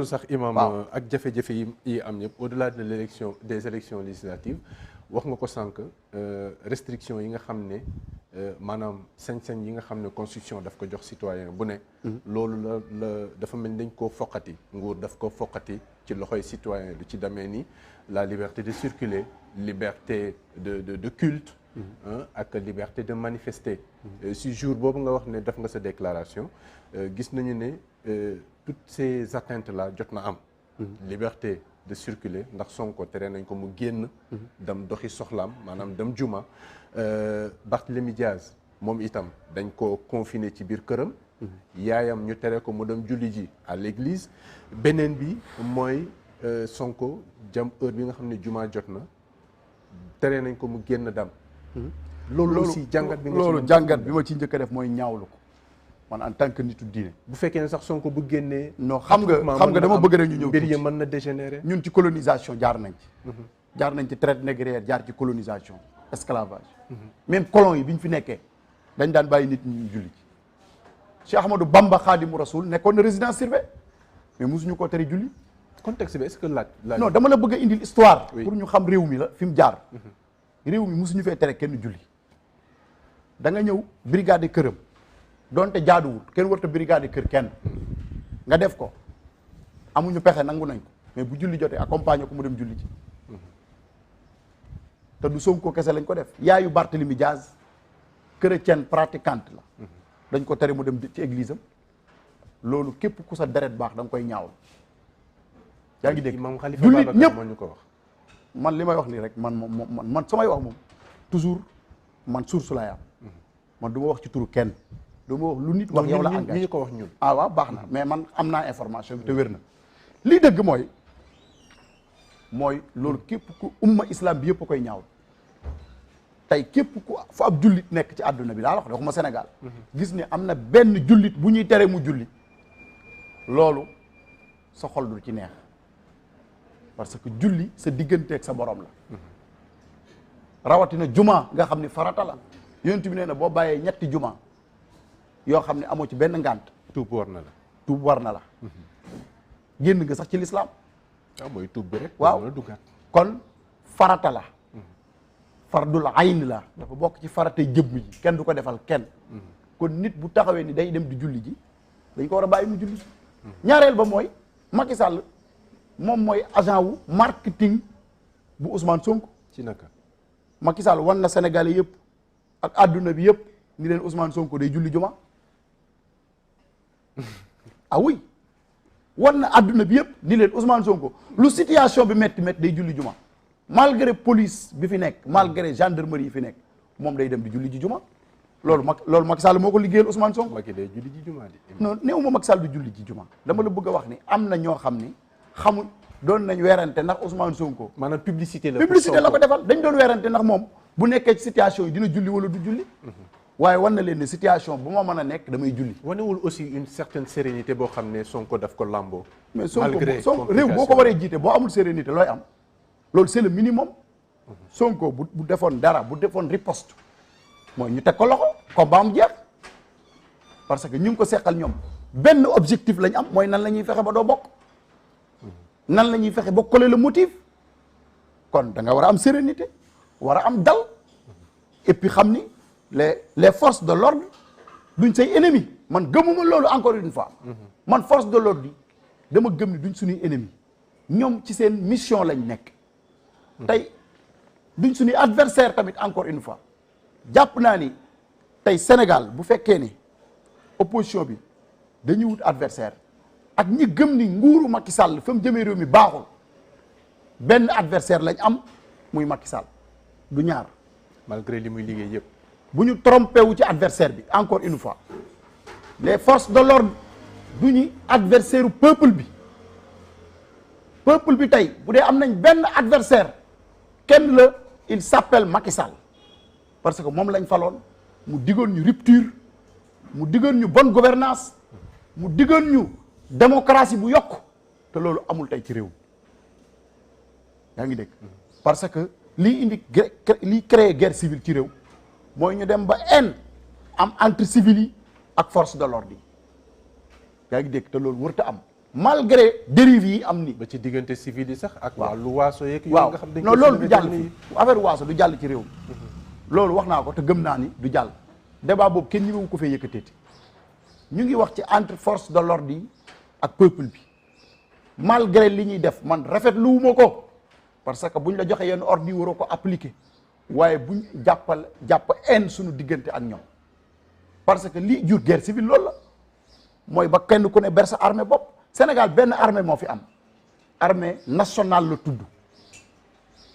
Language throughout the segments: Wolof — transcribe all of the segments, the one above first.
sax imam ak jafe-jafe yi am ñëpp au-delà de l'élection des élections législatives wax nga ko sànq restriction yi nga xam ne maanaam sañ-sañ yi nga xam ne constitution daf ko jox citoyen bu ne loolu la dafa mel dañ koo foqati nguur daf ko foqati ci loxoy citoyen du ci demee ni la liberté de circuler, liberté de culte ak liberté de manifester si jour boobu nga wax ne def nga sa déclaration gis nañu ne toutes ces atteintes là jot na am liberté de circuler ndax Sonko tere nañ ko mu génn dem doxi soxlaam maanaam dem juma Barthélémy Diaz moom itam dañ ko confiné ci biir këram yaayam ñu tere ko mu dem julli ji à l'église beneen bi mooy Sonko jam heure bi nga xam ne juma jot na tere nañ ko mu génn dem loolu aussi jàngat bi ma ci njëkk a def mooy ñaawlu ko man en tant que nitu diine. bu fekkee ne sax Sonko bu génnee. non xam nga dama bëgg rek ñu ñëw mbir yi mën na dégénérer. ñun ci colonisation jaar nañ ci. jaar nañ ci traite négrière jaar ci colonisation esclavage. même colon yi bi ñu fi nekkee dañ daan bàyyi nit ñi julli ci. Cheikh Ahmadou Bamba Khadimu Rasoul nekkoon na résidence surveillée mais mosuñu ko tere julli. contexte bi est-ce que laaj non dama la bëgg a indil histoire. pour ñu xam réew mi la fi mu jaar. réew mi mosuñu fee tere kenn julli. da nga ñëw brigade këram. donte jaaduwul kenn warta brigade kër kenn nga def ko amuñu pexe nangu nañ ko mais bu julli jotee accompagner ko mu dem julli ci te du Sonko kese lañ ko def yaayu Barthélémy Diaz chrétienne pratiquante la dañ ko tere mu dem ci église am loolu képp ku sa deret baax da nga koy ñaawal yaa ngi dégg jullit ñëpp moo ñu ko wax man li may wax nii rek man samay wax moom toujours man source laay am man du ma wax ci turu kenn du ma wax lu nit wax yow la engagé ñu ko wax ñun waaw baax na mais man am naa information bi te wér na lii dëgg mooy loolu képp ku umma islam bi yëpp a koy ñaaw tey képp ku fa ab jullit nekk ci àdduna bi laa wax waxuma Sénégal gis ne am na benn jullit bu ñuy tere mu julli loolu sa xol du ci neex parce que julli sa digganteeg sa borom la rawatina juma nga xam ni farata la yonent bi nee na boo bàyyee ñetti juma yoo xam ne amoo ci benn ngànt tuub war na la tuub war na la génn nga sax ci lislaam waaw mooy tuub bi rek waaw kon farata la fardul ayn la dafa bokk ci farata jëmm ji kenn du ko defal kenn kon nit bu taxawee ni day dem di julli ji dañ ko war a bàyyi mu julli ñaareel ba mooy Macky Sall moom mooy agent wu marketing bu Ousmane Sonko ci naka Macky Sall wan na Sénégalais yëpp ak adduna bi yëpp ni leen Ousmane Sonko day julli juma ah oui wan na adduna bi yëpp ni leen Ousmane Sonko lu situation bi métti day julli juma malgré police bi fi nekk malgré gendarmerie yi fi nekk moom day dem di julli ji juma loolu Macky Sall moo ko liggéeyal Ousmane Sonko. Macky day julli ji juma di. non néew ma Macky Sall du julli ji juma dama la bëgg a wax ni am na ñoo xam ni xamuñ doon nañ weerante ndax Ousmane Sonko. maanaam publicité la ko defal dañ doon weerante ndax moom bu nekkee ci situation yi dina julli wala du julli. waaye wan na leen ne situation bu ma mën a nekk damay julli. wanewul aussi une certaine sérénité boo xam ne Sonko daf ko lamboo. mais Sonko réew boo ko waree jiite boo amul sérénité looy am loolu c'est le minimum. Sonko bu defoon dara bu defoon riposte mooy ñu teg ko loxo combat am jeex parce que ñu ngi ko seqal ñoom benn objectif lañ am mooy nan la ñuy fexe ba doo bokk nan la ñuy fexe ba coller le motif kon da nga war a am sérénité war a am dal et puis xam ni les forces de l'ordre duñ say ennemi man gëmuma loolu encore une fois man force de l'ordre dama gëm ni duñ suñuy ennemi ñoom ci seen mission lañ nekk tey duñ suñuy adversaire tamit encore une fois jàpp naa ni tey Sénégal bu fekkee ni opposition bi dañuy wut adversaire ak ñi gëm ni nguuru Macky Sall fa mu jëmee réew mi baaxul benn adversaire lañ am muy Macky Sall du ñaar malgré li muy liggéey yëpp bu ñu trompé wu ci adversaire bi encore une fois les forces de l'ordre du ñu adversaire u peuple bi tey bu dee am nañ benn adversaire kenn la il s'appelle Macky Sall parce que moom lañ faloon mu diggoon ñu rupture mu diggoon ñu bonne gouvernance mu diggoon ñu démocratie bu yokk te loolu amul tey ci réew yaa ngi dégg parce que lii créer guerre civile ci réew mooy ñu dem ba haine am entre civils yi ak force de l'ordre yi yaa ngi dégg te loolu warut a am malgré dérive yi am ni ba ci diggante civil yi sax ak wàllu waaso yeeg waaw nga xam dañ non loolu du jàll fi affaire waaso du jàll ci réew mi loolu wax naa ko te gëm naa ni du jàll débat boobu kenn ñëwewu ko fee yëkkateeti ñu ngi wax ci entre force de l'ordre yi ak peuple bi malgré li ñuy def man rafetluwuma ko parce que buñ la joxe yenn ordre yi waroo ko appliquer waaye buñ jàpp haine suñu diggante ak ñoom parce que li jur guerre civile loolu la mooy ba kenn ku ne ber sa armée bopp Sénégal benn armée moo fi am armée nationale la tudd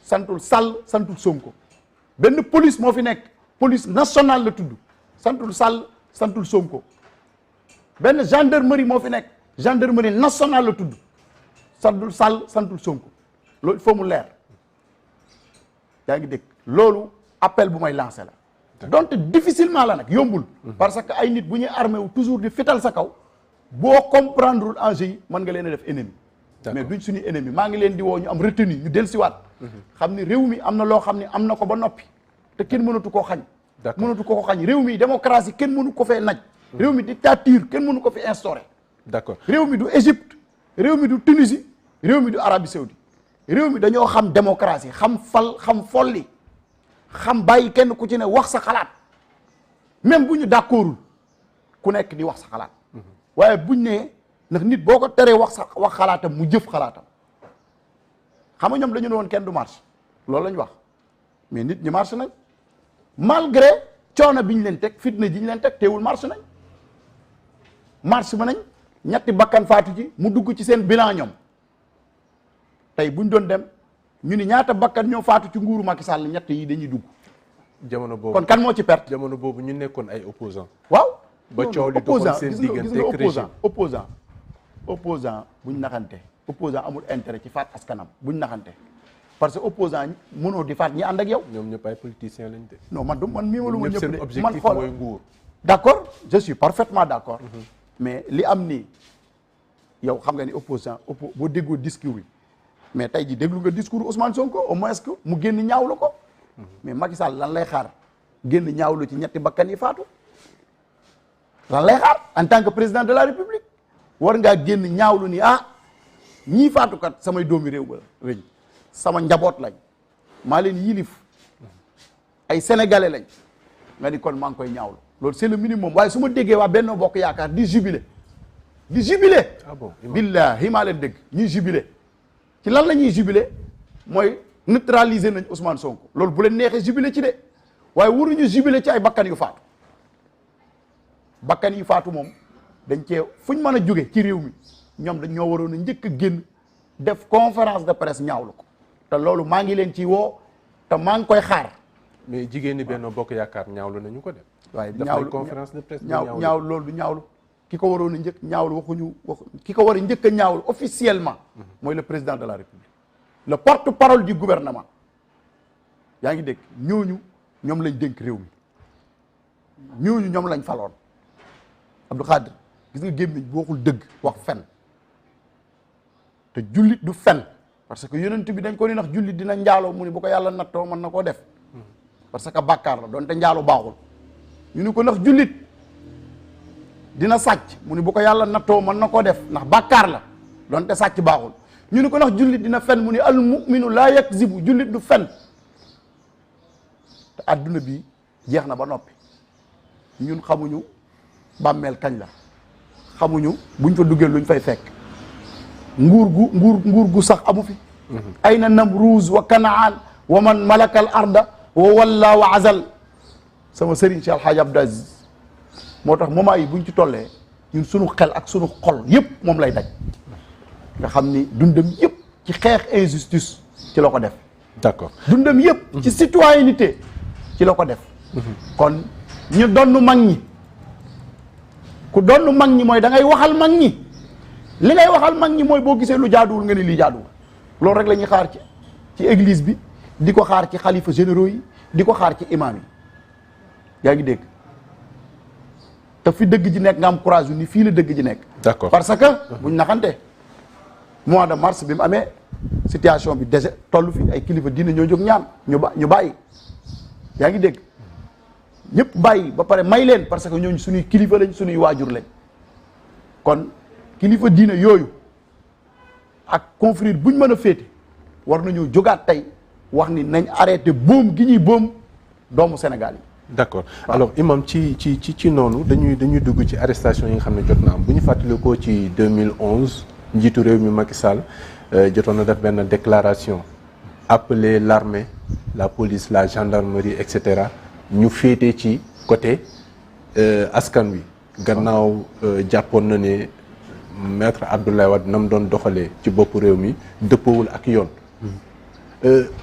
santul Sall santul Sonko benn police moo fi nekk police nationale la tudd santul Sall santul Sonko benn gendarmerie moo fi nekk gendarmerie nationale la tudd santul Sall santul Sonko loolu il faut mu leer yaa ngi dégg loolu appel bu may lancé la donte difficilement la nag yombul parce que ay nit bu ñuy armé wu toujours di fital sa kaw boo comprendre enjeu yi mën nga leen a def ennemi mais duñ suñu ennemi maa ngi leen di woo ñu am retenu ñu dellusiwaat xam ni réew mi am na loo xam ne am na ko ba noppi te kenn mënatu koo xañ mënatu ko xañ réew mi démocratie kenn mënu ko fee naj réew mi dictature kenn mënu ko fi instauré d'accord réew mi du Égypte réew mi du Tunisie réew mi du Arabie Saoudite réew mi dañoo xam démocratie xam fal xam folli xam bàyyi kenn ku ci ne wax sa xalaat même bu ñu d'accordul ku nekk di wax sa xalaat waaye buñ ne ndax nit boo ko teree wax xalaatam mu jëf xalaatam xam nga ñoom dañu ne woon kenn du marche loolu la ñu wax mais nit ñi marche nañ malgré coono bi ñu leen teg fitna ji ñu leen teg teewul marche nañ marche ba nañ ñetti bakkan faatu ci mu dugg ci seen bilan ñoom tey buñ doon dem ñu ni ñaata bakkan ñoo faatu ci nguuru Macky Sall ñett yi dañuy dugg jamono boobu kon kan moo ci perte jamono boobu ñu nekkoon ay opposants waaw ba coow li doxoon seen diggante opposant buñ naxante opposant amul intérêt ci faat askanam buñ naxante parce que opposant mënoo di faat ñi ànd ak yow ñoom ñëpp ay politiciens lañ de non man mii ma lu ma ñëpp seen de objectif mooy nguur d'accord je suis parfaitement d'accord mais li am nii yow xam nga ni opposant boo déggoo discours yi mais tey ji déglu nga discours Ousmane Sonko au moins que mu génn ñaawlu ko mais Macky Sall lan lay xaar génn ñaawlu ci ñetti bakkan yi faatu lan lay xaar en tant que président de la République war ngaa génn ñaawlu ni ñii faatukat samay doomi réew ba lañ sama njaboot lañ maa leen yilif ay sénégalais lañ nga ni kon maa ngi koy ñaawlu loolu c'est le minimum waaye su ma déggee waa Benno Bokk Yaakaar di jubilé ah bon billahi maa leen dégg ñuy jubilé ci lan la ñuy jubilé mooy neutraliser nañ Ousmane Sonko loolu bu leen neexee jubilé ci de waaye waruñu jubilé ci ay bakkan yu faatu bakkan yu faatu moom dañ cee fuñ mën a jóge ci réew mi ñoom dañ ñoo waroon a njëkk a génn def conférence de presse ñaawlu ko te loolu maa ngi leen ci woo te maa ngi koy xaar. mais jigéen ñi Benno Bokk Yaakaar ñaawlu nañu ko de. waaye ñaawlu conférence de presse ñaaw loolu du ñaawlu ki ko waroon a njëkk ñaawlu ki ko war a njëkk a ñaawlu officiellement mooy le président de la République le porte-parole du gouvernement yaa ngi dégg ñooñu ñoom lañ dénk réew mi ñooñu ñoom lañ faloon Abdou Khadre gis nga gémmiñ bu waxul dëgg wax fen te jullit du fen parce que yonent bi dañ ko ni ndax jullit dina njaaloo mu ni bu ko yàlla nattoo mën na koo def parce que bàkkaar la doonte njaaloo baaxul ñu ni ko ndax jullit dina sàcc mu ni bu ko yàlla nattoo mën na koo def ndax bàkkaar la doonte sàcc baaxul ñu ni ko ndax jullit dina fen mu ni al mu'minu laa yakzibu jullit du fen te adduna bi jeex na ba noppi ñun xamuñu bàmmeel kañ la xamuñu buñ fa duggee luñ fay fekk nguur gu sax amu fi ayna Namruuz wa Kanaan wa man malakal arda wa walla wa azal sama sëriñ Cheikh Alhaji Abdou Aziz moo tax moment yi buñ ci tollee ñun sunu xel ak sunu xol yépp moom lay daj nga xam ni dundam yépp ci xeex injustice ci la ko def d'accord dundam yépp ci citoyenneté ci la ko def kon ñu donnu mag ñi ku donnu mag ñi mooy da ngay waxal mag ñi li ngay waxal mag ñi mooy boo gisee lu jaaduwul nga ni lii jaaduwul loolu rek la ñuy xaar ci église bi di ko xaar ci xalifa généraux yi di ko xaar ci imam yi yaa ngi dégg te fi dëgg ji nekk nga am courage yu ni fii la dëgg ji nekk d'accord parce que buñ naxante mois de mars bi mu amee situation bi déjà toll fi ay kilifa diine ñoo jóg ñaan ñu bàyyi yaa ngi dégg ñëpp bàyyi ba pare may leen parce que ñooñu suñuy kilifa lañ suñuy waajur lañ kon kilifa diine yooyu ak confrère bu ñu mën a féete war nañoo jógaat tey wax ni nañ arrêté boom gi ñuy boom doomu Sénégal yi. d'accord alors imam ci noonu dañuy dugg ci arrestation yi nga xam ne jot na am bu ñu fàttalikoo ci 2011 njiitu réew mi Macky Sall jotoon na def benn déclaration appeler l'armée la police la gendarmerie et cetera ñu féete ci côté askan wi gannaaw jàppoon na ne maître Abdoulaye Wade na mu doon doxalee ci boppu réew mi dëppoowul ak yoon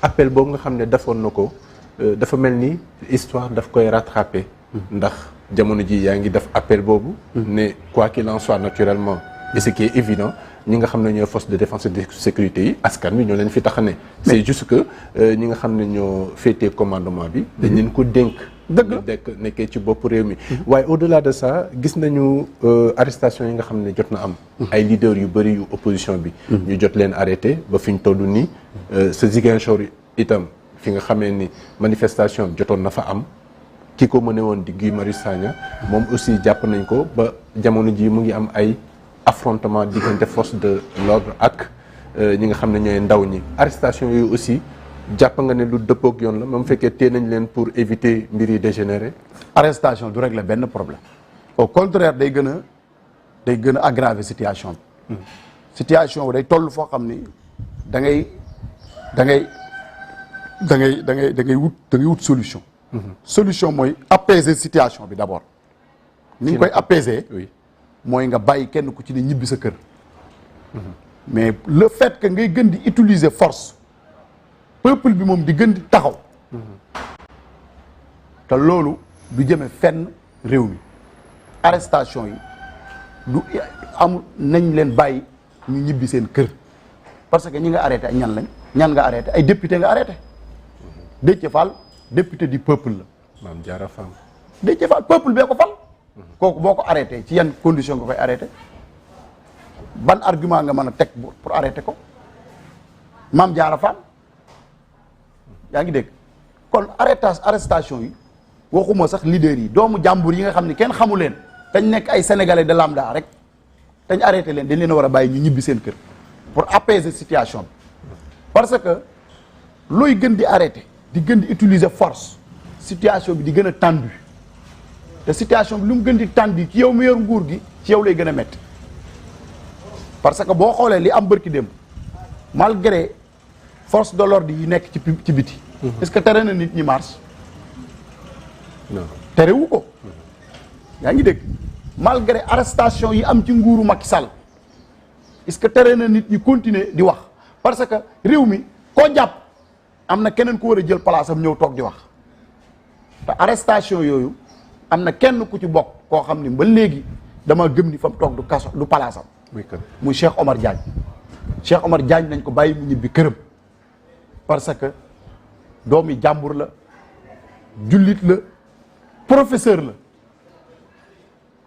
appel boobu nga xam ne defoon na ko dafa mel ni histoire daf koy rattraper ndax jamono ji yaa ngi def appel boobu ne quoi qu'il en soit naturellement et ce qui est évident ñi nga xam ne ñooy force de défense et de sécurité yi askan wi ñoo leen fi tax a ne c'est juste que ñi nga xam ne ñoo féetee commandement bi dañ leen ko dénk dëgg nekkee ci bopp réew mi waaye au-delà de ça gis nañu arrestation yi nga xam ne jot na am ay leaders yu bëri yu opposition bi ñu jot leen arrêté ba fi ñu toll nii sa Ziguinchor itam fi nga xamee ni manifestation jotoon na fa am ki ko mëne woon di Guy Marius Sagna moom aussi jàpp nañ ko ba jamono ji mu ngi am ay affrontement diggante force de l'ordre ak ñi nga xam ne ñooy ndaw ñi arrestation yooyu aussi jàpp nga ne lu dëppook yoon la même fekkee tee nañ leen pour éviter mbir yi dégénérer. arrestation du régler benn problème au contraire day gën a aggraver situation bi situation bi day toll foo xam ni da ngay wut solution solution mooy apaiser situation bi d'abord ni ñu koy apaiser mooy nga bàyyi kenn ku ci ne ñibbi sa kër mais le fait que ngay gën di utiliser force peuple bi moom di gën di taxaw te loolu du jëme fenn réew mi arrestation yi du am nañ leen bàyyi ñu ñibbi seen kër parce que ñi nga arrêté ay ñan nga arrêté ay député nga arrêté Déthié Fall député du peuple la Mame Diarra Fam Déthié Fall peuple bee ko fal kooku boo ko arrêté ci yan condition nga koy arrêté ban argument nga mën a teg pour arrêter ko Mame Diarra Fam yaa ngi dégg kon arrestation yi waxuma sax leader yi doomu jàmbur yi nga xam ne kenn xamu leen dañ nekk ay sénégalais de lambda rek dañ arrêté leen dañ leen a war a bàyyi ñu ñibbi seen kër pour apaiser situation bi parce que looy gën di arrêté di gën di utiliser force situation bi di gën a tendu te situation bi lu mu gën di tendu ci yow mu yor nguur gi ci yow lay gën a métti parce que boo xoolee li am bërki démb malgré force de l'ordre yi nekk ci biti est-ce que tere na nit ñi marche non terewu ko yaa ngi dégg malgré arrestation yi am ci nguuru Macky Sall est-ce que tere na nit ñi continuer di wax parce que réew mi koo jàpp am na keneen ku war a jël place am ñëw toog di wax te arrestation yooyu am na kenn ku ci bokk koo xam ni ba léegi dama gëm ni fa mu toog du kaso du place am muy Cheikh Omar Diagne Cheikh Omar Diagne nañ ko bàyyi mu ñibbi këram parce que doomi jàmbur la jullit la professeur la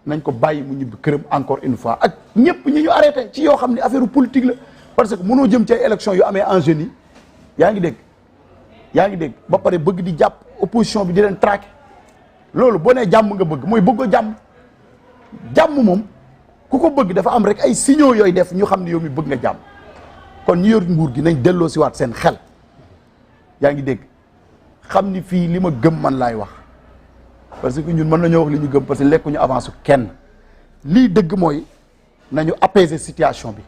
nañ ko bàyyi mu ñibbi këram encore une fois ak ñëpp ñi ñu arrêté ci yoo xam ne affaire politique la parce que mënoo jëm ci ay élection yu amee enjeu yi yaa ngi dégg ba pare bëgg di jàpp opposition bi di leen traquer loolu boo nee jàmm nga bëgg mooy bëggoo jàmm moom ku ko bëgg dafa am rek ay signaux yooyu def ñu xam ne yow mi bëgg nga jàmm kon ñi yor nguur gi nañ delloo si waat seen xel yaa ngi dégg xam ni fii li ma gëm man laay wax parce que ñun mën nañoo wax li ñu gëm parce que lekkuñu avance kenn lii dëgg mooy nañu apaiser situation bi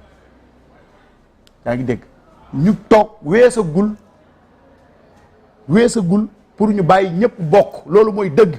yaa ngi dégg ñu toog weesagul pour ñu bàyyi ñëpp bokk loolu mooy dëgg